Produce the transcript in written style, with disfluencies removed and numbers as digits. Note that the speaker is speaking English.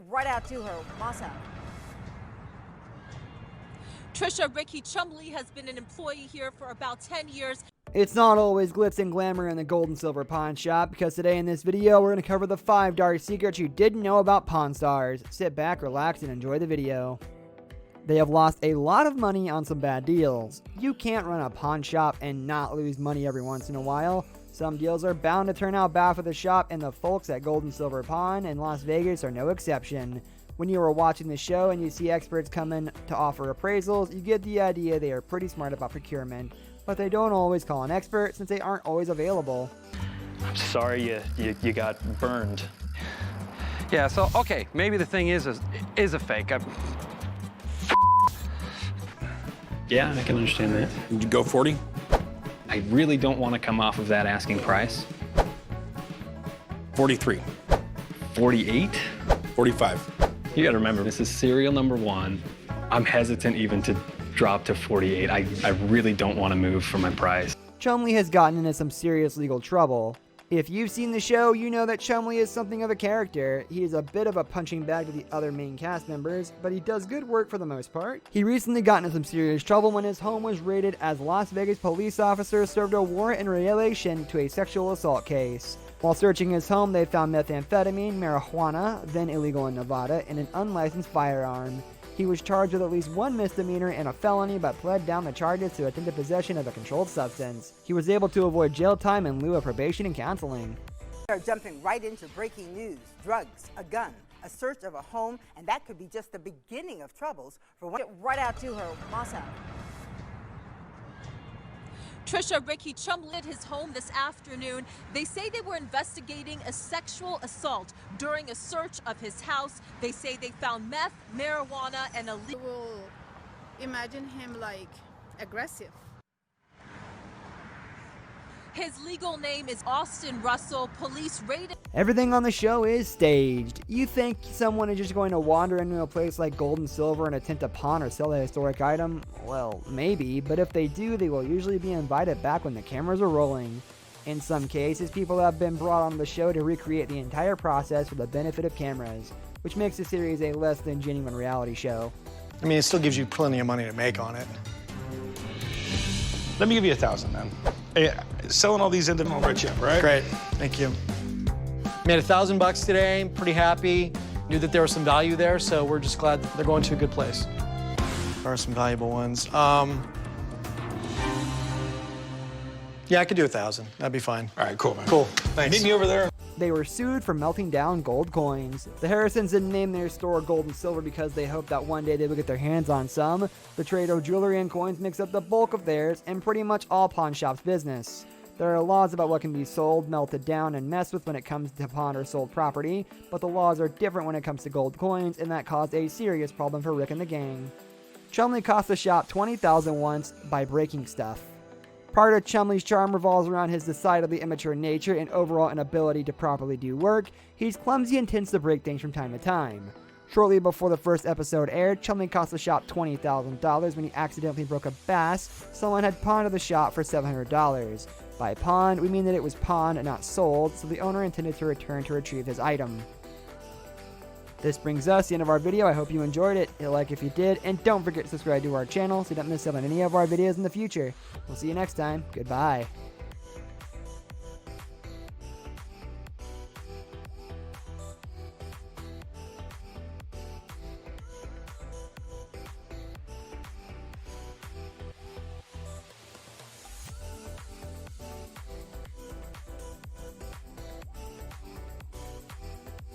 right out to her. Masa. Trisha Ricky Chumley has been an employee here for about 10 years. It's not always glitz and glamour in the gold and silver pawn shop, because today in this video we're going to cover the 5 dark secrets you didn't know about Pawn Stars. Sit back, relax, and enjoy the video. They have lost a lot of money on some bad deals. You can't run a pawn shop and not lose money every once in a while. Some deals are bound to turn out bad for the shop, and the folks at Gold and Silver Pawn in Las Vegas are no exception. When you are watching the show and you see experts come in to offer appraisals, you get the idea they are pretty smart about procurement, but they don't always call an expert since they aren't always available. I'm sorry you got burned. Yeah, so, okay, maybe the thing is a fake. Yeah, I can understand that. Would you go 40? I really don't want to come off of that asking price. 43. 48? 45. You gotta remember, this is serial number 1. I'm hesitant even to drop to 48. I really don't want to move for my price. Chumley has gotten into some serious legal trouble. If you've seen the show, you know that Chumley is something of a character. He is a bit of a punching bag to the other main cast members, but he does good work for the most part. He recently got into some serious trouble when his home was raided as Las Vegas police officers served a warrant in relation to a sexual assault case. While searching his home, they found methamphetamine, marijuana, then illegal in Nevada, and an unlicensed firearm. He was charged with at least 1 misdemeanor and a felony, but pled down the charges to attempted possession of a controlled substance. He was able to avoid jail time in lieu of probation and counseling. We are jumping right into breaking news. Drugs, a gun, a search of a home, and that could be just the beginning of troubles for one. Get right out to her. Masa. Trisha Ricky Chumley at his home this afternoon. They say they were investigating a sexual assault during a search of his house. They say they found meth, marijuana, and a You will imagine him like aggressive. His legal name is Austin Russell. Police raided. Everything on the show is staged. You think someone is just going to wander into a place like Gold and Silver and attempt to pawn or sell a historic item? Well, maybe, but if they do, they will usually be invited back when the cameras are rolling. In some cases, people have been brought on the show to recreate the entire process for the benefit of cameras, which makes the series a less than genuine reality show. I mean, it still gives you plenty of money to make on it. Let me give you 1,000 then. Hey, selling all these into right you up, right? Great, thank you. Made $1,000 today, pretty happy. Knew that there was some value there, so we're just glad that they're going to a good place. There are some valuable ones. Yeah, I could do 1,000. That'd be fine. All right, cool, man. Cool, thanks. Meet me over there. They were sued for melting down gold coins. The Harrisons didn't name their store Gold and Silver because they hoped that one day they would get their hands on some. The trade of jewelry and coins makes up the bulk of theirs and pretty much all pawn shops' business. There are laws about what can be sold, melted down, and messed with when it comes to pawned or sold property, but the laws are different when it comes to gold coins, and that caused a serious problem for Rick and the gang. Chumley cost the shop $20,000 once by breaking stuff. Part of Chumley's charm revolves around his decidedly immature nature and overall inability to properly do work. He's clumsy and tends to break things from time to time. Shortly before the first episode aired, Chumley cost the shop $20,000 when he accidentally broke a bass someone had pawned at the shop for $700. By pawned, we mean that it was pawned and not sold, so the owner intended to return to retrieve his item. This brings us to the end of our video. I hope you enjoyed it. Hit like if you did, and don't forget to subscribe to our channel so you don't miss out on any of our videos in the future. We'll see you next time. Goodbye.